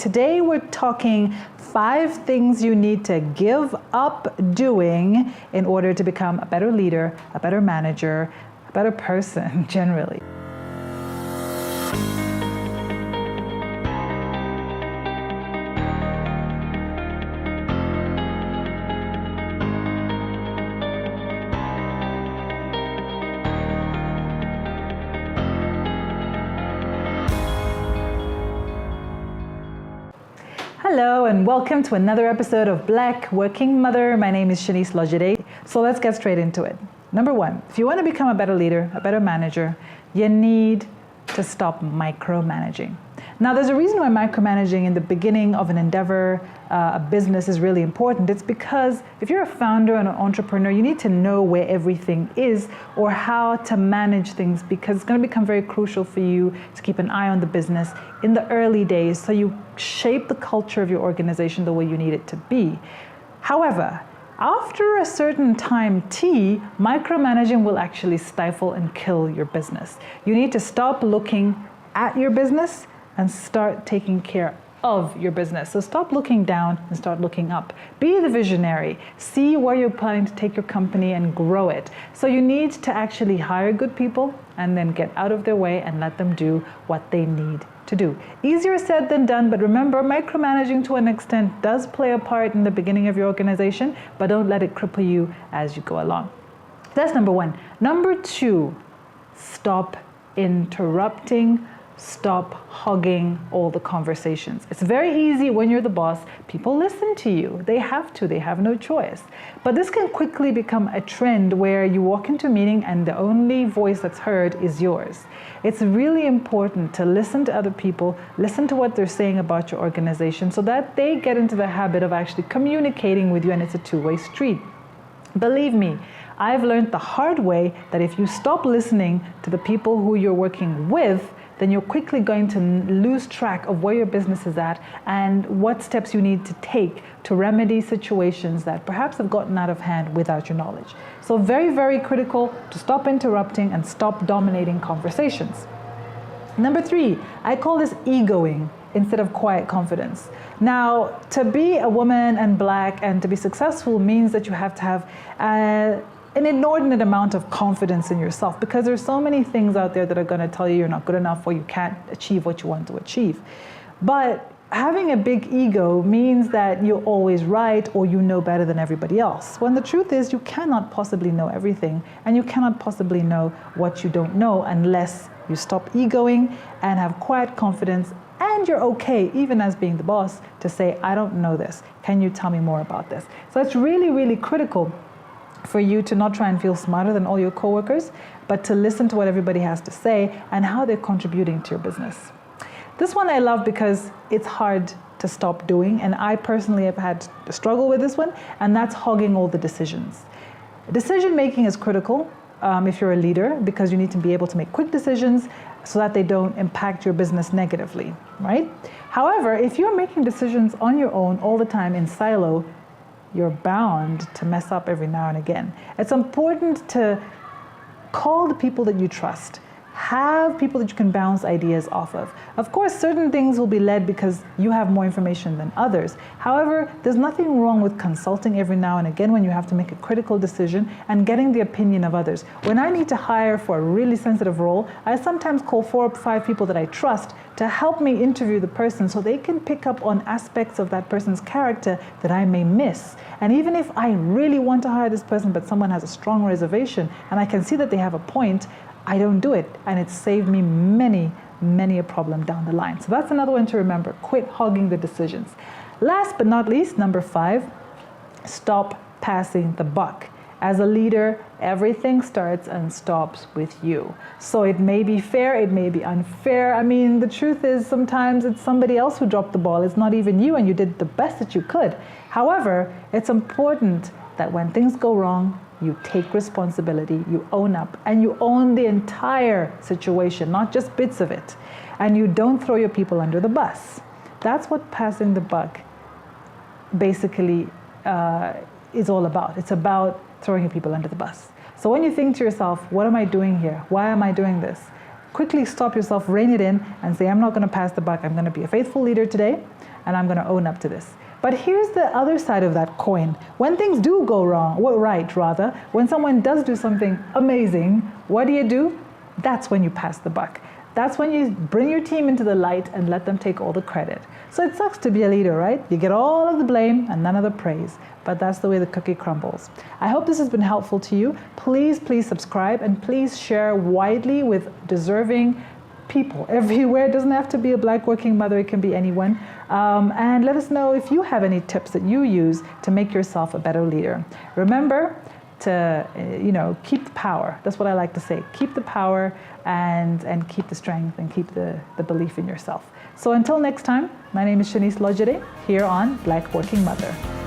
Today we're talking 5 things you need to give up doing in order to become a better leader, a better manager, a better person generally. Hello and welcome to another episode of Black Working Mother. My name is Seanice. So let's get straight into it. Number 1, if you want to become a better leader, a better manager, you need to stop micromanaging. Now, there's a reason why micromanaging in the beginning of an endeavor, a business, is really important. It's because if you're a founder and an entrepreneur, you need to know where everything is or how to manage things, because it's going to become very crucial for you to keep an eye on the business in the early days so you shape the culture of your organization the way you need it to be. However, after a certain time micromanaging will actually stifle and kill your business. You need to stop looking at your business and start taking care of your business. So stop looking down and start looking up. Be the visionary. See where you're planning to take your company and grow it. So you need to actually hire good people and then get out of their way and let them do what they need to do. Easier said than done, but remember, micromanaging to an extent does play a part in the beginning of your organization, but don't let it cripple you as you go along. That's number 1. Number 2, stop interrupting. Stop hogging all the conversations. It's very easy when you're the boss. People listen to you. They have no choice. But this can quickly become a trend where you walk into a meeting and the only voice that's heard is yours. It's really important to listen to other people, listen to what they're saying about your organization so that they get into the habit of actually communicating with you, and it's a two-way street. Believe me, I've learned the hard way that if you stop listening to the people who you're working with, then you're quickly going to lose track of where your business is at and what steps you need to take to remedy situations that perhaps have gotten out of hand without your knowledge. So very, very critical to stop interrupting and stop dominating conversations. Number 3, I call this egoing instead of quiet confidence. Now, to be a woman and Black and to be successful means that you have to have an inordinate amount of confidence in yourself, because there's so many things out there that are going to tell you you're not good enough or you can't achieve what you want to achieve. But having a big ego means that you're always right or you know better than everybody else, when the truth is you cannot possibly know everything and you cannot possibly know what you don't know unless you stop egoing and have quiet confidence, and you're okay, even as being the boss, to say, I don't know this. Can you tell me more about this? So it's really, really critical for you to not try and feel smarter than all your coworkers, but to listen to what everybody has to say and how they're contributing to your business. This one I love because it's hard to stop doing, and I personally have had to struggle with this one, and that's hogging all the decisions. Decision making is critical if you're a leader, because you need to be able to make quick decisions so that they don't impact your business negatively, right? However, if you're making decisions on your own all the time in silo, you're bound to mess up every now and again. It's important to call the people that you trust. Have people that you can bounce ideas off of. Of course, certain things will be led because you have more information than others. However, there's nothing wrong with consulting every now and again when you have to make a critical decision and getting the opinion of others. When I need to hire for a really sensitive role, I sometimes call 4 or 5 people that I trust to help me interview the person so they can pick up on aspects of that person's character that I may miss. And even if I really want to hire this person, but someone has a strong reservation and I can see that they have a point, I don't do it, and it's saved me many a problem down the line. So that's another one to remember. Quit hogging the decisions. Last but not least, number 5, stop passing the buck. As a leader, everything starts and stops with you. So it may be fair, it may be unfair. I mean, the truth is sometimes it's somebody else who dropped the ball. It's not even you, and you did the best that you could. However, it's important that when things go wrong, you take responsibility, you own up, and you own the entire situation, not just bits of it. And you don't throw your people under the bus. That's what passing the buck basically is all about. It's about throwing your people under the bus. So when you think to yourself, what am I doing here? Why am I doing this? Quickly stop yourself, rein it in, and say, I'm not going to pass the buck. I'm going to be a faithful leader today. and I'm going to own up to this. But here's the other side of that coin. When things do go wrong, well, right rather, when someone does do something amazing, what do? That's when you pass the buck. That's when you bring your team into the light and let them take all the credit. So it sucks to be a leader, right? You get all of the blame and none of the praise. But that's the way the cookie crumbles. I hope this has been helpful to you. Please subscribe, and please share widely with deserving people everywhere. It doesn't have to be a Black working mother, it can be anyone. And let us know if you have any tips that you use to make yourself a better leader. Remember to keep the power. That's what I like to say. Keep the power and keep the strength and keep the belief in yourself. So until next time, my name is Seanice Lojide here on Black Working Mother.